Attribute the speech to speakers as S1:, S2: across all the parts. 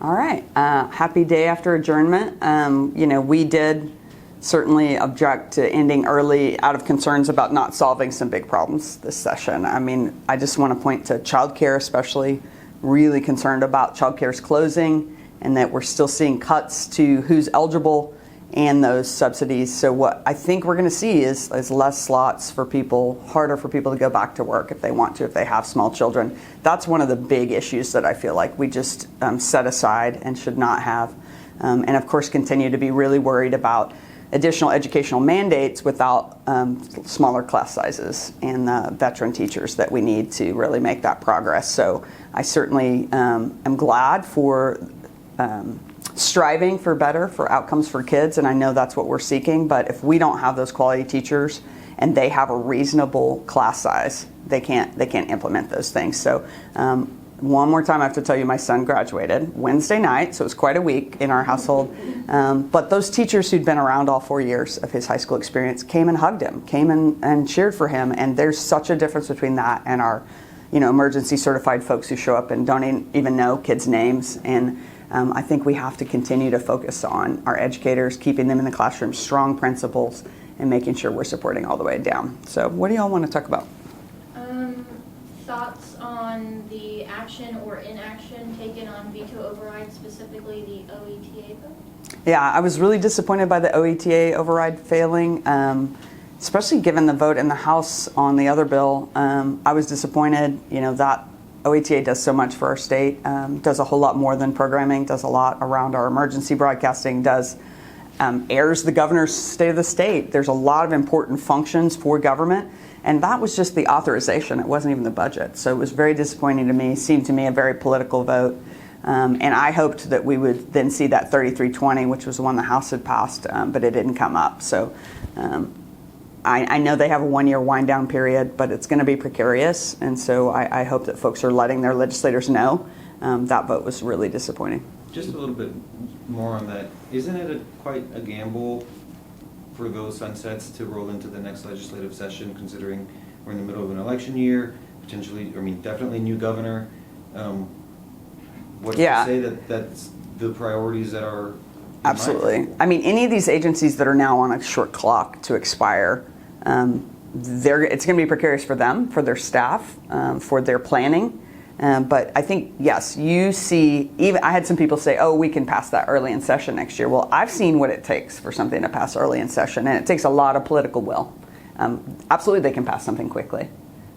S1: All right. Happy day after adjournment. We did certainly object to ending early out of concerns about not solving some big problems this session. I mean, I just want to point to childcare, especially really concerned about childcare's closing and that we're still seeing cuts to who's eligible and those subsidies. So what I think we're going to see is less slots for people, harder for people to go back to work if they want to, if they have small children. That's one of the big issues that I feel like we just set aside and should not have. And of course, continue to be really worried about additional educational mandates without smaller class sizes and the veteran teachers that we need to really make that progress. So I certainly am glad for striving for better for outcomes for kids, and I know that's what we're seeking. But if we don't have those quality teachers and they have a reasonable class size, they can't implement those things. So one more time, I have to tell you, my son graduated Wednesday night, so it was quite a week in our household. But those teachers who'd been around all 4 years of his high school experience came and hugged him, came and cheered for him. And there's such a difference between that and our, emergency certified folks who show up and don't even know kids' names. And I think we have to continue to focus on our educators, keeping them in the classroom, strong principals, and making sure we're supporting all the way down. So what do y'all want to talk about?
S2: Thoughts on the action or inaction taken on veto override, specifically the OETA vote? Yeah,
S1: I was really disappointed by the OETA override failing, especially given the vote in the House on the other bill. I was disappointed, that OETA does so much for our state, does a whole lot more than programming, does a lot around our emergency broadcasting, airs the governor's state of the state. There's a lot of important functions for government. And that was just the authorization. It wasn't even the budget. So it was very disappointing to me. Seemed to me a very political vote. And I hoped that we would then see that 3320, which was the one the House had passed, but it didn't come up. So I know they have a 1 year wind down period, but it's going to be precarious. And so I hope that folks are letting their legislators know. That vote was really disappointing.
S3: Just a little bit more on that. Isn't it quite a gamble for those sunsets to roll into the next legislative session, considering we're in the middle of an election year, definitely new governor? What's to say that that's the priorities that are
S1: absolutely. I mean, any of these agencies that are now on a short clock to expire, it's going to be precarious for them, for their staff, for their planning. But I think, yes, you see, even I had some people say, we can pass that early in session next year. Well, I've seen what it takes for something to pass early in session, and it takes a lot of political will. Absolutely, they can pass something quickly.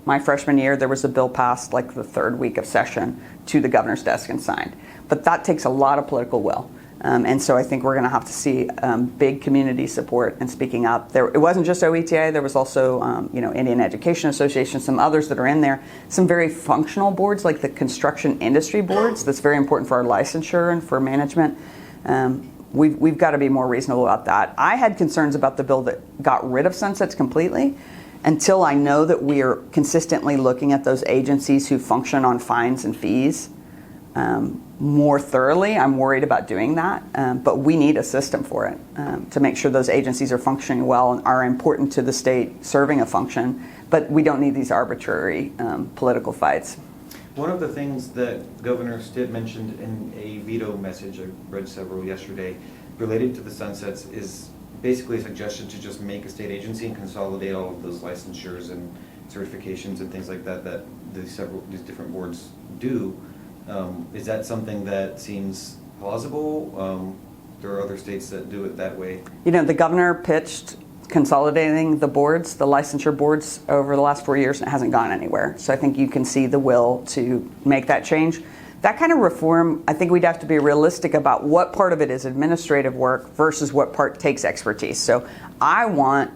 S1: My freshman year, there was a bill passed like the third week of session to the governor's desk and signed. But that takes a lot of political will. And so I think we're going to have to see big community support and speaking up. It wasn't just OETA. There was also, Indian Education Association, some others that are in there. Some very functional boards like the construction industry boards. That's very important for our licensure and for management. We've got to be more reasonable about that. I had concerns about the bill that got rid of sunsets completely until I know that we are consistently looking at those agencies who function on fines and fees more thoroughly. I'm worried about doing that, but we need a system for it to make sure those agencies are functioning well and are important to the state serving a function, but we don't need these arbitrary political fights.
S3: One of the things that Governor Stitt mentioned in a veto message, I read several yesterday, related to the sunsets is basically a suggestion to just make a state agency and consolidate all of those licensures and certifications and things like that these different boards do. Is that something that seems plausible? There are other states that do it that way.
S1: The governor pitched consolidating the boards, the licensure boards, over the last 4 years, and it hasn't gone anywhere. So I think you can see the will to make that change. That kind of reform, I think we'd have to be realistic about what part of it is administrative work versus what part takes expertise. So I want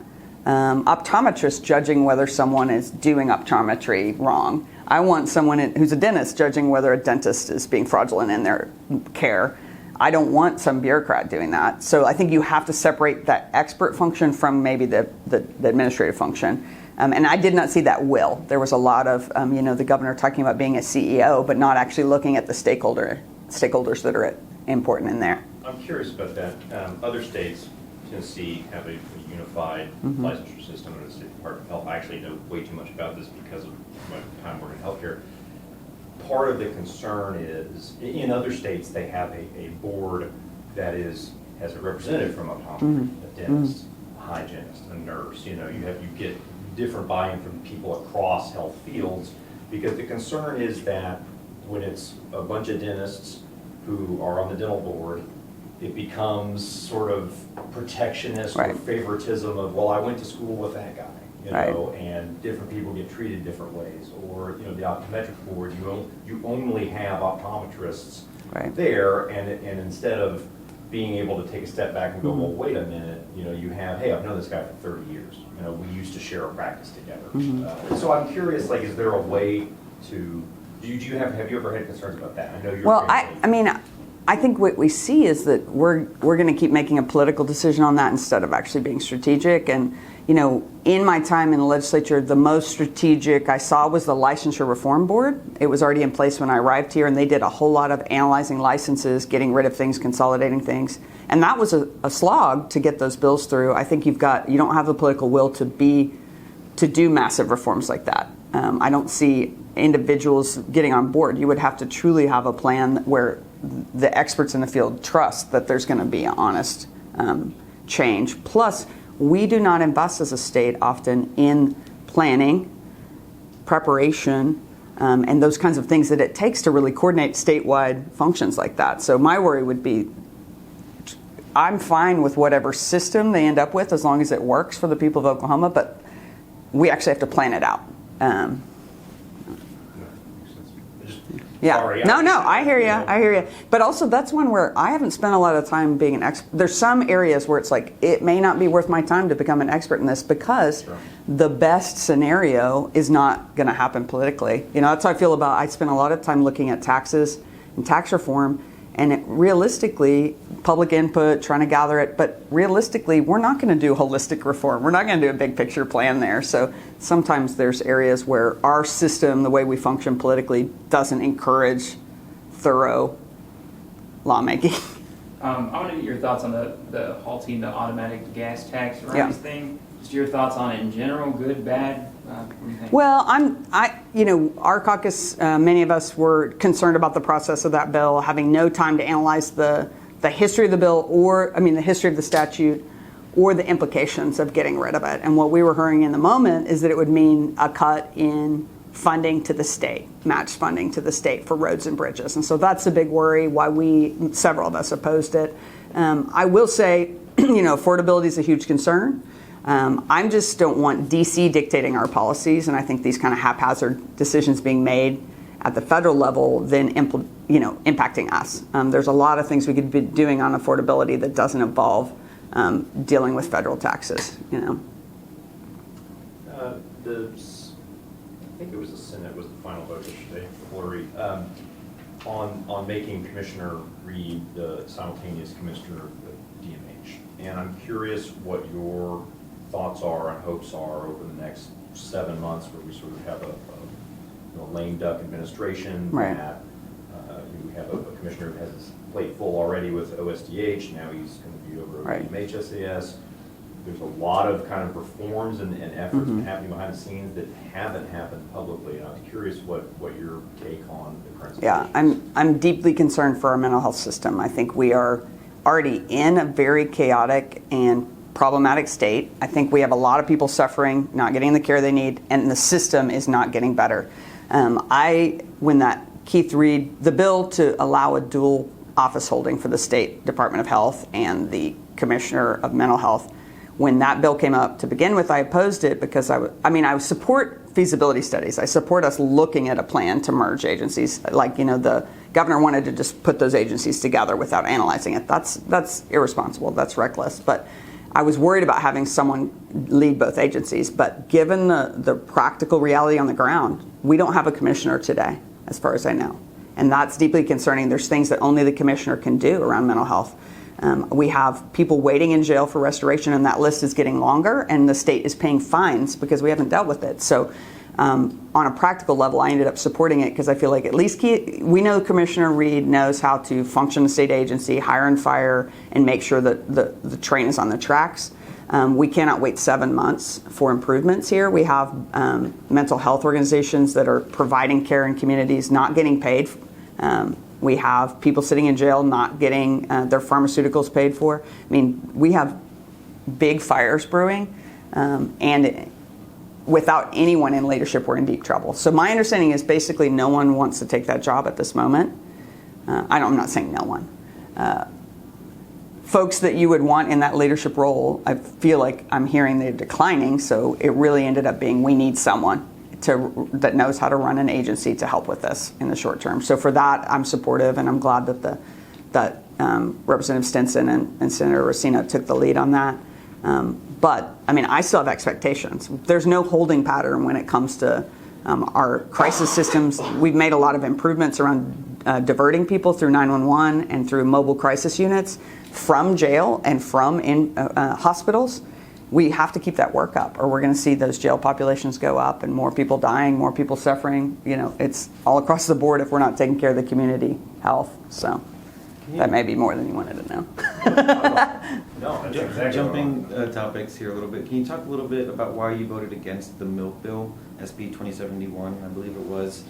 S1: optometrists judging whether someone is doing optometry wrong. I want someone who's a dentist judging whether a dentist is being fraudulent in their care. I don't want some bureaucrat doing that. So I think you have to separate that expert function from maybe the administrative function. And I did not see that will. There was a lot of, the governor talking about being a CEO, but not actually looking at the stakeholders that are important in there.
S4: I'm curious about that. Other states, Tennessee, have a unified licensure system, and the State Department of Health. I actually know way too much about this because of my time working in healthcare. part of the concern is, in other states, they have a board that has a representative from optometry, a dentist, a hygienist, a nurse. You get different buy-in from people across health fields, because the concern is that when it's a bunch of dentists who are on the dental board, it becomes sort of protectionist or favoritism of, well, I went to school with that guy, and different people get treated different ways. Or, the optometric board, you only have optometrists there, and instead of being able to take a step back and go, well, wait a minute, you have, hey, I've known this guy for 30 years. We used to share a practice together. So I'm curious, is there a way to, have you ever had concerns about that? I know you're.
S1: Well, I think what we see is that we're going to keep making a political decision on that instead of actually being strategic. And, in my time in the legislature, the most strategic I saw was the Licensure Reform Board. It was already in place when I arrived here, and they did a whole lot of analyzing licenses, getting rid of things, consolidating things. And that was a slog to get those bills through. I think you don't have the political will to do massive reforms like that. I don't see individuals getting on board. You would have to truly have a plan where the experts in the field trust that there's going to be an honest change. Plus, we do not invest as a state often in planning, preparation, and those kinds of things that it takes to really coordinate statewide functions like that. So my worry would be, I'm fine with whatever system they end up with as long as it works for the people of Oklahoma, but we actually have to plan it out. Yeah.
S4: Sorry,
S1: no, I hear you. But also, that's one where I haven't spent a lot of time being an expert. There's some areas where it's like, it may not be worth my time to become an expert in this because the best scenario is not going to happen politically. That's how I feel about, I spent a lot of time looking at taxes and tax reform, and realistically, public input, trying to gather it, but realistically, we're not going to do holistic reform. We're not going to do a big picture plan there. So sometimes there's areas where our system, the way we function politically, doesn't encourage thorough lawmaking.
S5: I want to get your thoughts on the halting the automatic gas tax rise thing. Just your thoughts on it in general, good, bad? What do you think?
S1: Well, our caucus, many of us were concerned about the process of that bill, having no time to analyze the history of the bill the history of the statute or the implications of getting rid of it. And what we were hearing in the moment is that it would mean a cut in funding to the state, match funding to the state for roads and bridges. And so that's a big worry, why several of us opposed it. I will say, affordability is a huge concern. I just don't want DC dictating our policies, and I think these kind of haphazard decisions being made at the federal level then impacting us. There's a lot of things we could be doing on affordability that doesn't involve dealing with federal taxes.
S4: I think it was the Senate was the final vote yesterday, flurry, on making Commissioner Reed the simultaneous commissioner of the DMH. And I'm curious what your thoughts are and hopes are over the next 7 months, where we sort of have a lame duck administration. That we have a commissioner who has his plate full already with OSDH. Now he's going to be over DMH SAS. There's a lot of kind of reforms and efforts happening behind the scenes that haven't happened publicly. And I was curious what your take on the current situation is.
S1: I'm deeply concerned for our mental health system. I think we are already in a very chaotic and problematic state. I think we have a lot of people suffering, not getting the care they need, and the system is not getting better. When that Keith Reed, the bill to allow a dual office holding for the State Department of Health and the Commissioner of Mental Health, when that bill came up to begin with, I opposed it because I support feasibility studies. I support us looking at a plan to merge agencies. The governor wanted to just put those agencies together without analyzing it. That's irresponsible. That's reckless. But I was worried about having someone lead both agencies. But given the practical reality on the ground, we don't have a commissioner today, as far as I know. And that's deeply concerning. There's things that only the commissioner can do around mental health. We have people waiting in jail for restoration, and that list is getting longer, and the state is paying fines because we haven't dealt with it. So on a practical level, I ended up supporting it because I feel like at least we know Commissioner Reed knows how to function a state agency, hire and fire, and make sure that the train is on the tracks. We cannot wait 7 months for improvements here. We have mental health organizations that are providing care in communities not getting paid. We have people sitting in jail not getting their pharmaceuticals paid for. I mean, we have big fires brewing, and without anyone in leadership, we're in deep trouble. So my understanding is basically no one wants to take that job at this moment. I'm not saying no one. Folks that you would want in that leadership role, I feel like I'm hearing they're declining, so it really ended up being we need someone that knows how to run an agency to help with this in the short term. So for that, I'm supportive, and I'm glad that Representative Stinson and Senator Racino took the lead on that. But, I mean, I still have expectations. There's no holding pattern when it comes to our crisis systems. We've made a lot of improvements around diverting people through 911 and through mobile crisis units from jail and from hospitals. We have to keep that work up, or we're going to see those jail populations go up and more people dying, more people suffering. You know, it's all across the board if we're not taking care of the community health. So that may be more than you wanted to know.
S4: No, that's exactly
S3: Jumping topics here a little bit, can you talk a little bit about why you voted against the milk bill, SB 2071, I believe it was?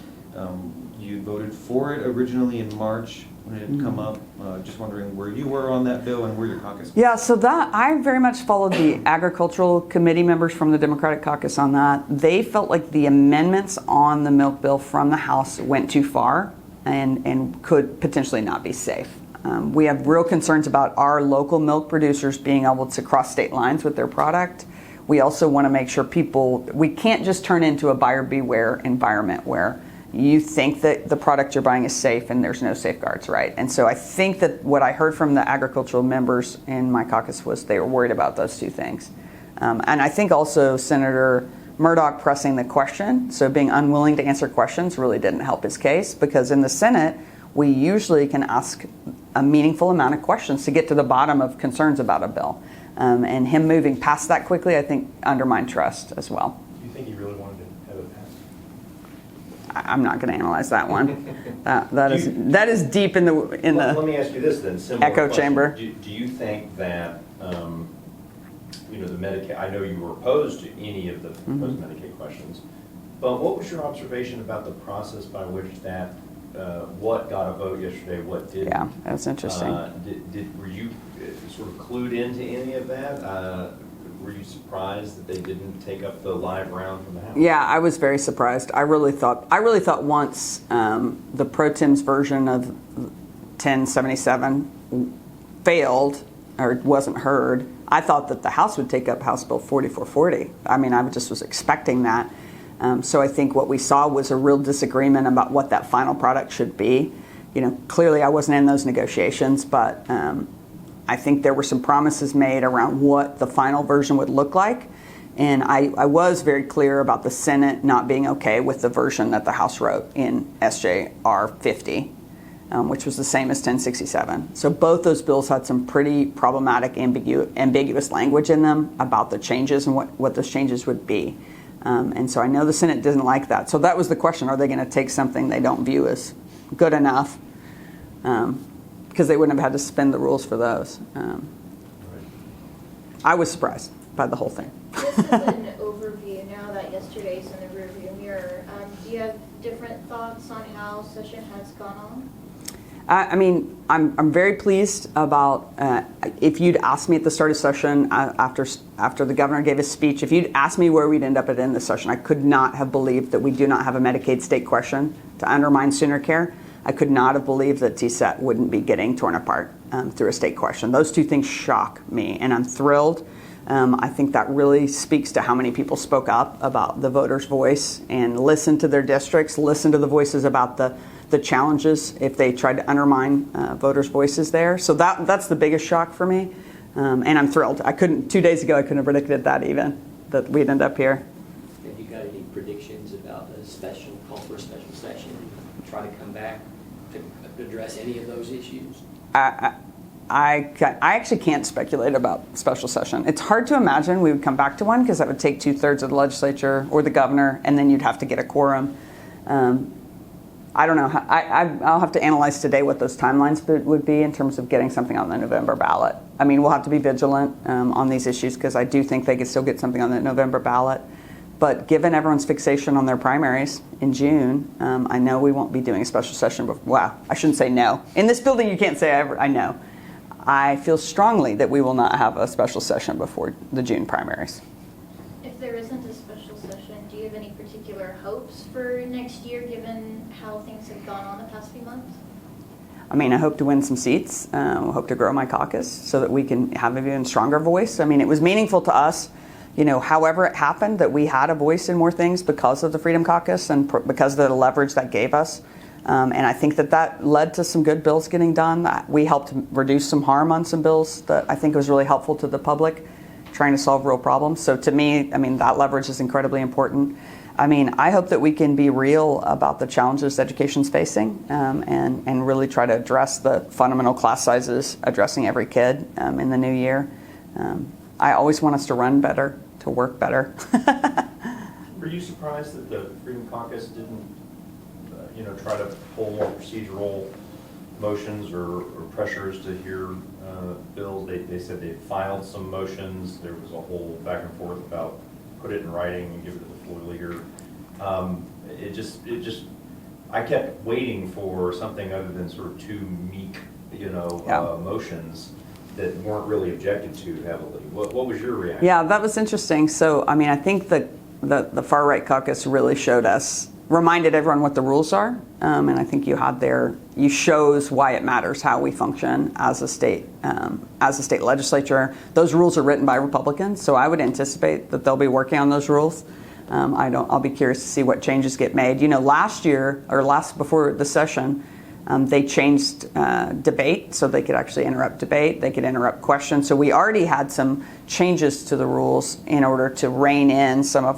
S3: You voted for it originally in March when it had come up. Just wondering where you were on that bill and where your caucus was.
S1: Yeah, so that I very much followed the agricultural committee members from the Democratic caucus on that. They felt like the amendments on the milk bill from the House went too far and could potentially not be safe. We have real concerns about our local milk producers being able to cross state lines with their product. We also want to make sure we can't just turn into a buyer beware environment where you think that the product you're buying is safe and there's no safeguards, right? And so I think that what I heard from the agricultural members in my caucus was they were worried about those two things. And I think also Senator Murdoch pressing the question, so being unwilling to answer questions really didn't help his case, because in the Senate, we usually can ask a meaningful amount of questions to get to the bottom of concerns about a bill. And him moving past that quickly, I think, undermined trust as well.
S4: Do you think he really wanted to have it passed?
S1: I'm not going to analyze that one. That is deep in the
S4: Let me ask you this then. Similar
S1: echo
S4: question.
S1: chamber.
S4: Do you think that the Medicaid? I know you were opposed to any of the proposed Medicaid questions, but what was your observation about the process by which that what got a vote yesterday, what didn't?
S1: Yeah, that's interesting.
S4: Were you sort of clued into any of that? Were you surprised that they didn't take up the live round from the House?
S1: Yeah, I was very surprised. I really thought once the pro tem's version of 1077 failed or wasn't heard, I thought that the House would take up House Bill 4440. I mean, I just was expecting that. So I think what we saw was a real disagreement about what that final product should be. You know, clearly I wasn't in those negotiations, but I think there were some promises made around what the final version would look like. And I was very clear about the Senate not being okay with the version that the House wrote in SJR 50, which was the same as 1067. So both those bills had some pretty problematic, ambiguous language in them about the changes and what those changes would be. And so I know the Senate didn't like that. So that was the question. Are they going to take something they don't view as good enough? Because they wouldn't have had to suspend the rules for those. I was surprised by the whole thing.
S2: This is an overview now that yesterday's in the rearview mirror. Do you have different thoughts on how session has gone on?
S1: I mean, I'm very pleased about, if you'd asked me at the start of session, after the governor gave his speech, if you'd asked me where we'd end up at the end of the session, I could not have believed that we do not have a Medicaid state question to undermine sooner care. I could not have believed that TSET wouldn't be getting torn apart through a state question. Those two things shock me, and I'm thrilled. I think that really speaks to how many people spoke up about the voters' voice and listened to their districts, listened to the voices about the challenges if they tried to undermine voters' voices there. So that's the biggest shock for me, and I'm thrilled. 2 days ago I couldn't have predicted that even, that we'd end up here.
S6: Have you got any predictions about a call for a special session, try to come back to address any of those issues?
S1: I actually can't speculate about special session. It's hard to imagine we would come back to one because that would take 2/3 of the legislature or the governor, and then you'd have to get a quorum. I don't know. I'll have to analyze today what those timelines would be in terms of getting something on the November ballot. I mean, we'll have to be vigilant on these issues because I do think they could still get something on the November ballot. But given everyone's fixation on their primaries in June, I know we won't be doing a special session before. Wow, I shouldn't say no. In this building, you can't say I know. I feel strongly that we will not have a special session before the June primaries.
S2: If there isn't a special session, do you have any particular hopes for next year, given how things have gone on the past few months?
S1: I mean, I hope to win some seats. I hope to grow my caucus so that we can have an even stronger voice. I mean, it was meaningful to us, however it happened, that we had a voice in more things because of the Freedom Caucus and because of the leverage that gave us. And I think that led to some good bills getting done. We helped reduce some harm on some bills that I think was really helpful to the public, trying to solve real problems. So to me, I mean, that leverage is incredibly important. I mean, I hope that we can be real about the challenges education's facing and really try to address the fundamental class sizes, addressing every kid in the new year. I always want us to run better, to work better.
S4: Were you surprised that the Freedom Caucus didn't, try to pull more procedural motions or pressures to hear bills? They said they filed some motions. There was a whole back and forth about put it in writing and give it to the floor leader. I kept waiting for something other than sort of two meek, motions that weren't really objected to heavily. What was your reaction?
S1: Yeah, that was interesting. So, I mean, I think the far right caucus really reminded everyone what the rules are. And I think you shows why it matters how we function as a state legislature. Those rules are written by Republicans, so I would anticipate that they'll be working on those rules. I'll be curious to see what changes get made. Before the session, they changed debate, so they could actually interrupt debate. They could interrupt questions. So we already had some changes to the rules in order to rein in some of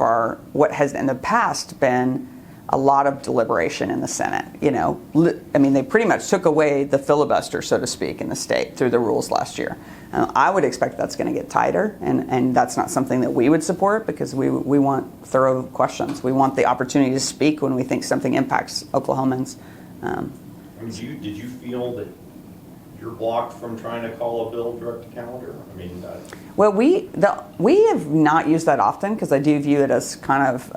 S1: what has in the past been a lot of deliberation in the Senate. They pretty much took away the filibuster, so to speak, in the state through the rules last year. I would expect that's going to get tighter, and that's not something that we would support because we want thorough questions. We want the opportunity to speak when we think something impacts Oklahomans.
S4: Did you feel that you're blocked from trying to call a bill direct to calendar?
S1: Well, we have not used that often because I do view it as kind of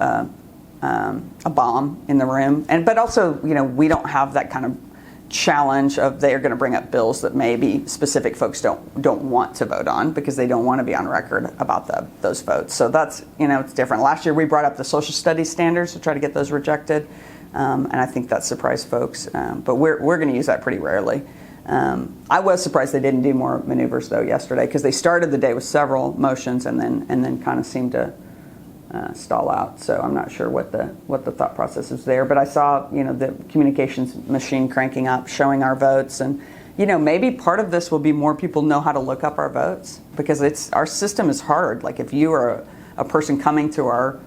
S1: a bomb in the room, but also we don't have that kind of challenge of they're going to bring up bills that maybe specific folks don't want to vote on because they don't want to be on record about those votes. So that's it's different. Last year we brought up the social studies standards to try to get those rejected, and I think that surprised folks. But we're going to use that pretty rarely. I was surprised they didn't do more maneuvers though yesterday because they started the day with several motions and then kind of seemed to stall out. So I'm not sure what the thought process is there. But I saw the communications machine cranking up, showing our votes, and maybe part of this will be more people know how to look up our votes because our system is hard. Like if you are a person coming to our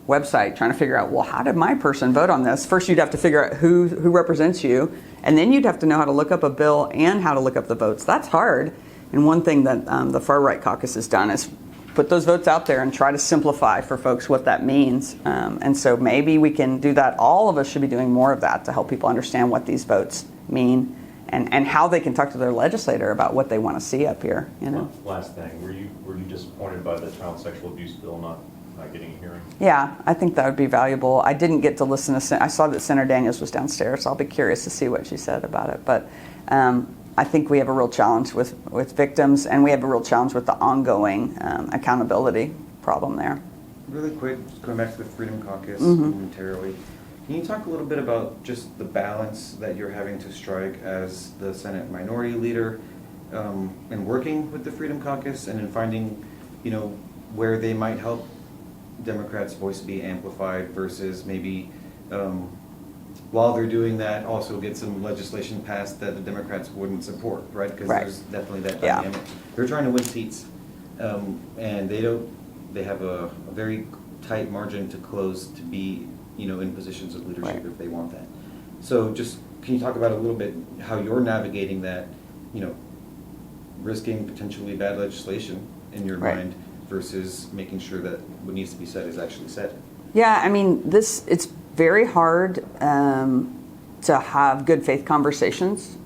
S1: website trying to figure out, well, how did my person vote on this? First, you'd have to figure out who represents you, and then you'd have to know how to look up a bill and how to look up the votes. That's hard. And one thing that the far right caucus has done is put those votes out there and try to simplify for folks what that means. And so maybe we can do that. All of us should be doing more of that to help people understand what these votes mean and how they can talk to their legislator about what they want to see up here.
S4: Last thing, were you disappointed by the child sexual abuse bill not getting a hearing?
S1: Yeah, I think that would be valuable. I didn't get to listen to I saw that Senator Daniels was downstairs, so I'll be curious to see what she said about it. But I think we have a real challenge with victims, and we have a real challenge with the ongoing accountability problem there.
S3: Really quick, just going back to the Freedom Caucus momentarily, can you talk a little bit about just the balance that you're having to strike as the Senate Minority Leader in working with the Freedom Caucus and in finding, where they might help Democrats' voice be amplified versus maybe while they're doing that, also get some legislation passed that the Democrats wouldn't support, right? Because there's definitely that dynamic. They're trying to win seats, and they have a very tight margin to close to be, in positions of leadership if they want that. So just, can you talk about a little bit how you're navigating that, risking potentially bad legislation in your mind versus making sure that what needs to be said is actually said?
S1: Yeah, it's very hard to have good faith conversations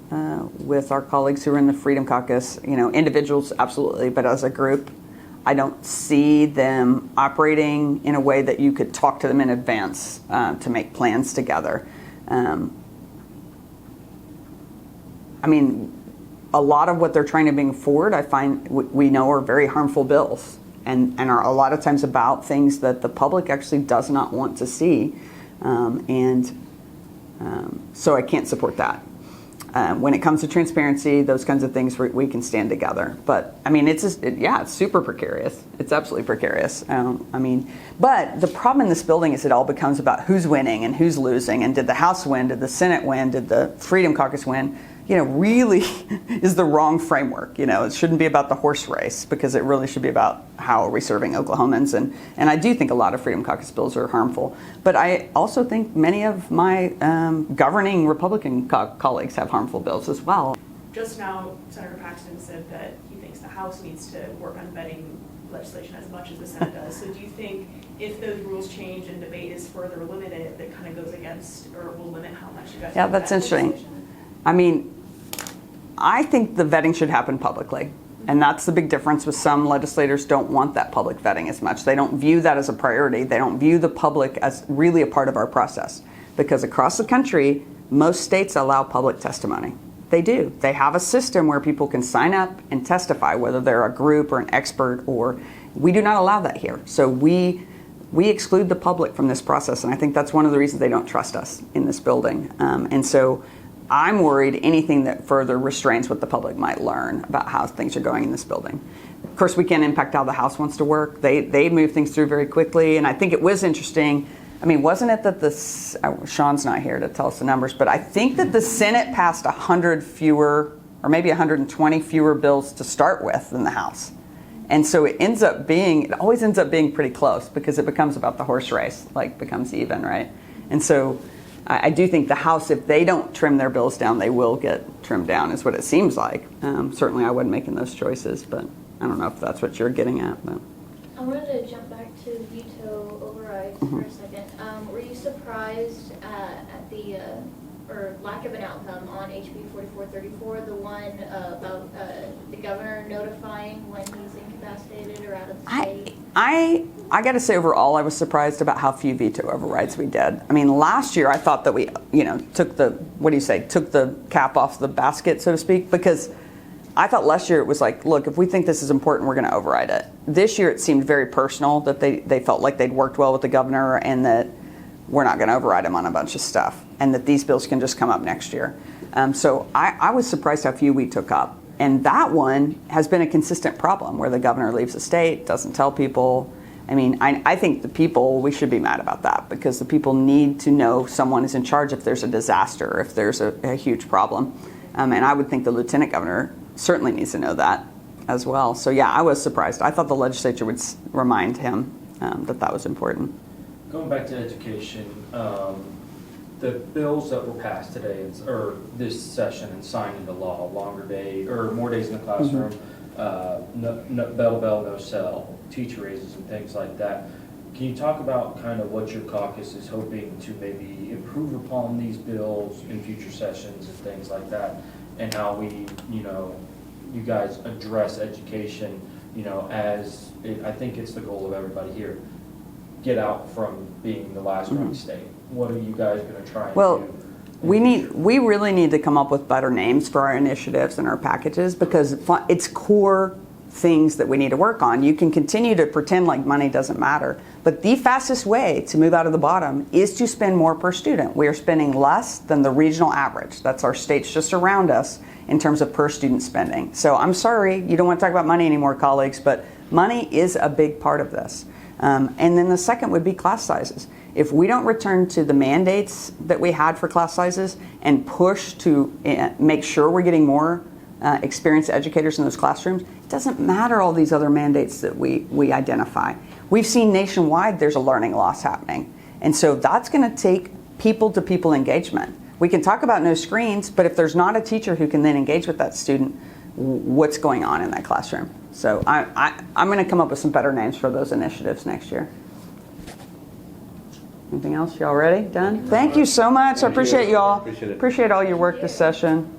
S1: with our colleagues who are in the Freedom Caucus. You know, individuals, absolutely, but as a group, I don't see them operating in a way that you could talk to them in advance to make plans together. I mean, a lot of what they're trying to bring forward, I find we know are very harmful bills and are a lot of times about things that the public actually does not want to see. So I can't support that. When it comes to transparency, those kinds of things, we can stand together. But I mean, it's super precarious. It's absolutely precarious. I mean, but the problem in this building is it all becomes about who's winning and who's losing, and did the House win, did the Senate win, did the Freedom Caucus win? You know, really is the wrong framework. You know, it shouldn't be about the horse race, because it really should be about how are we serving Oklahomans. And I do think a lot of Freedom Caucus bills are harmful. But I also think many of my governing Republican colleagues have harmful bills as well.
S7: Just now, Senator Paxton said that he thinks the House needs to work on vetting legislation as much as the Senate does. So do you think if those rules change and debate is further limited, that kind of goes against or will limit how much you guys
S1: Yeah,
S7: can
S1: that's
S7: vet
S1: interesting.
S7: legislation?
S1: I mean, I think the vetting should happen publicly. And that's the big difference with some legislators don't want that public vetting as much. They don't view that as a priority. They don't view the public as really a part of our process. Because across the country, most states allow public testimony. They do. They have a system where people can sign up and testify, whether they're a group or an expert, or we do not allow that here. So we exclude the public from this process. And I think that's one of the reasons they don't trust us in this building. And so I'm worried anything that further restrains what the public might learn about how things are going in this building. Of course, we can't impact how the House wants to work. They move things through very quickly. And I think it was interesting. I mean, wasn't it that Sean's not here to tell us the numbers, but I think that the Senate passed 100 fewer, or maybe 120 fewer bills to start with than the House. And so it always ends up being pretty close, because it becomes about the horse race, like becomes even, right? And so I do think the House, if they don't trim their bills down, they will get trimmed down, is what it seems like. Certainly I wasn't making those choices, but I don't know if that's what you're getting at. But
S2: I wanted to jump back to veto overrides for a second. Were you surprised at the or lack of an outcome on HB 4434, the one about the governor notifying when he's incapacitated or out of the state?
S1: I got to say, overall, I was surprised about how few veto overrides we did. I mean, last year I thought that we, took the cap off the basket, so to speak, because I thought last year it was like, look, if we think this is important, we're going to override it. This year it seemed very personal, that they felt like they'd worked well with the governor and that we're not going to override him on a bunch of stuff, and that these bills can just come up next year. So I was surprised how few we took up. And that one has been a consistent problem, where the governor leaves the state, doesn't tell people. I mean, I think the people, we should be mad about that, because the people need to know someone is in charge if there's a disaster, if there's a huge problem. And I would think the lieutenant governor certainly needs to know that as well. So yeah, I was surprised. I thought the legislature would remind him that was important.
S8: Going back to education, the bills that were passed today, or this session, and signed into law, longer day, or more days in the classroom, bell, no cell, teacher raises and things like that. Can you talk about kind of what your caucus is hoping to maybe improve upon these bills in future sessions and things like that, and how we, you guys address education, as I think it's the goal of everybody here, get out from being the last ranked state. What are you guys going to try and do?
S1: We really need to come up with better names for our initiatives and our packages, because it's core things that we need to work on. You can continue to pretend like money doesn't matter, but the fastest way to move out of the bottom is to spend more per student. We are spending less than the regional average. That's our states just around us in terms of per student spending. So I'm sorry, you don't want to talk about money anymore, colleagues, but money is a big part of this. And then the second would be class sizes. If we don't return to the mandates that we had for class sizes and push to make sure we're getting more experienced educators in those classrooms, it doesn't matter all these other mandates that we identify. We've seen nationwide there's a learning loss happening. And so that's going to take people-to-people engagement. We can talk about no screens, but if there's not a teacher who can then engage with that student, what's going on in that classroom? So I'm going to come up with some better names for those initiatives next year. Anything else? Y'all ready? Done? Thank you so much. I appreciate y'all.
S9: Appreciate it.
S1: Appreciate all your work this session.